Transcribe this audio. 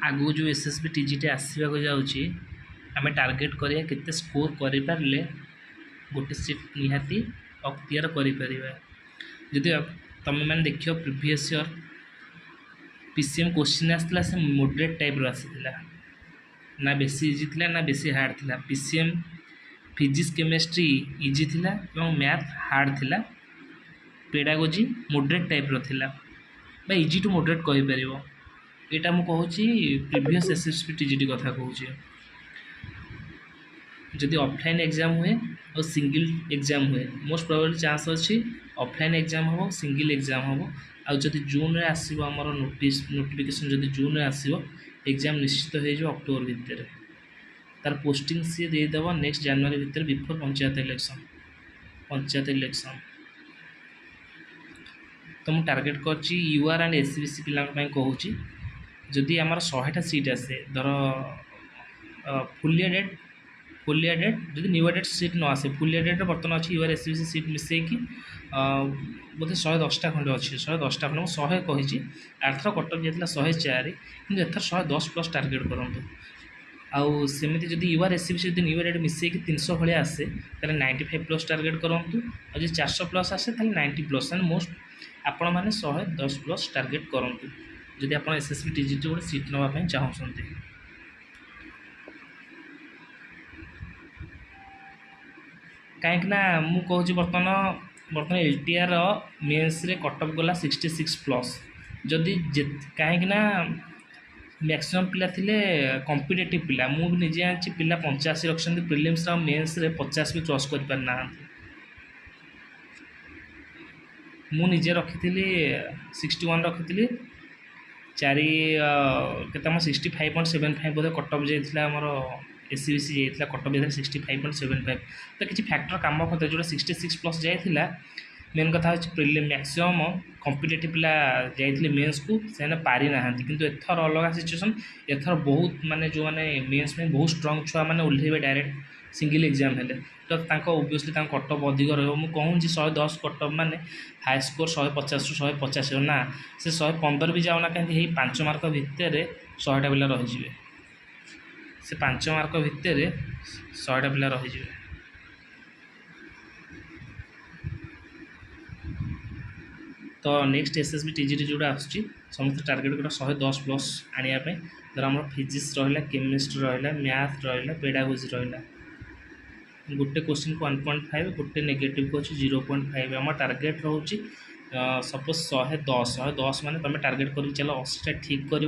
आगु जो SSB TGT आसवाक जाऊँगी आम टार्गेट करिया केते स्कोर करें गोटे सीट निहाती अक्तियार करें जदि तुम मैंने देख प्रिवियस ईयर पीसीएम क्वेश्चन आसाला से मॉडरेट टाइप आसाला ना बेसी इजी थिला ना बेसी हार्ड थिला। पीसीएम फिजिक्स केमिस्ट्री इजी थिला एवं मैथ हार्ड थिला। पेडागोजी मॉडरेट टाइप थिला बा इजी टू मॉडरेट कहि परिबो। एटा मु कहूची प्रीवियस एसएसबी टीजीटी कथा कहूची। जदि ऑफलाइन एग्जाम हुए और सिंगल एग्जाम हुए मोस्ट प्रोबेबली चांस अच्छी ऑफलाइन एग्जाम हम सिंगल एग्जाम हम आउ जदि जून रे आसीबो हमर नोटिफिकेशन जदि जून रे आसीबो एग्जाम निश्चित हो जो अक्टोबर भितर तार पोस्टिंग सी दे देबो नेक्स्ट जनवरी भितर बिफोर पंचायत इलेक्शन। तो मु टार्गेट करची यूआर एंड एसबीसी पिला कहूची जदि आमर 100टा सीट आसे धर फुल एडेड जदि न्यू एडेड सीट न आसे फुल एडेड बर्तमान अच्छी यूआर एसबीसी सीट मिसेकी बोधे 110टा खंड अच्छी 110टा खंड 100 कही आरथर कटअप जाता 104 कि एथर 110 प्लस टार्गेट करूँ आउ सेमती जदि यूआर एसबीसी जब न्यू एडेड मिसेकी 300 भाया आसे 95 प्लस टार्गेट करूँ और जो 400 प्लस आसे 90 प्लस एंड मोस्ट आपण मैंने 110 प्लस टार्गेट करूँ जदि आप एसएसबी टीजीटी गोटे सीट नापी चाहते। कहीं मु कहूँ बर्तमान एलटीआर मेन्स रे कटअप गला 66 प्लस जदि कहीं मैक्सिमम पिला थिले कॉम्पिटिटिव पिला मु निजे आछि पिला 85 रखछन्ती प्रीलिम्स रा मेन्स रे 50 भी क्रॉस कर पार ना मु निजे रखिथिली 61 रखिथिली चारि केता 65.75 बोधे कटअप जाइथिला हमर एससीबीसी जाइथिला कटअप जाइथिला 65.75 तो किछि फैक्टर काम करते जोटा 66 प्लस जाइथिला मेन कथा होछि प्रीलिम मैक्सिमम कॉम्पिटिटिव पिला जाइथिले मेंस को सेने पारि नाहंती किंतु एथर अलग सिचुएशन एथर बहुत माने जो माने मेंस में बहुत स्ट्रांग छुआ माने उल्लेबे डायरेक्ट सिंगल एग्जाम हेले तो तांको ऑब्वियसली तांको कटअप अधिक रहबो मु कहूँ जी 110 कटअप माने हाई स्कोर 150 रु 185 ना से 115 भी जाओ ना कहीं 5 मार्क भितर 100टा पिला रहि जिवे से 5 मार्क भितर 100टा पिला रहि जिवे। तो नेक्स्ट एसएसबी टीजीटी जोड़ा आसुची समस्त टार्गेट करा 110 प्लस आनिया पे धर हमर फिजिक्स रहला केमिस्ट्री रहला मैथ रहला पेडागोजी रहला गोटे क्वेश्चन को 1.5 गोटे नेगेटिव को 0.5 आम टार्गेट रोचे सपोज 110 माने तुम टार्गेट कर चलो 80टा ठीक कर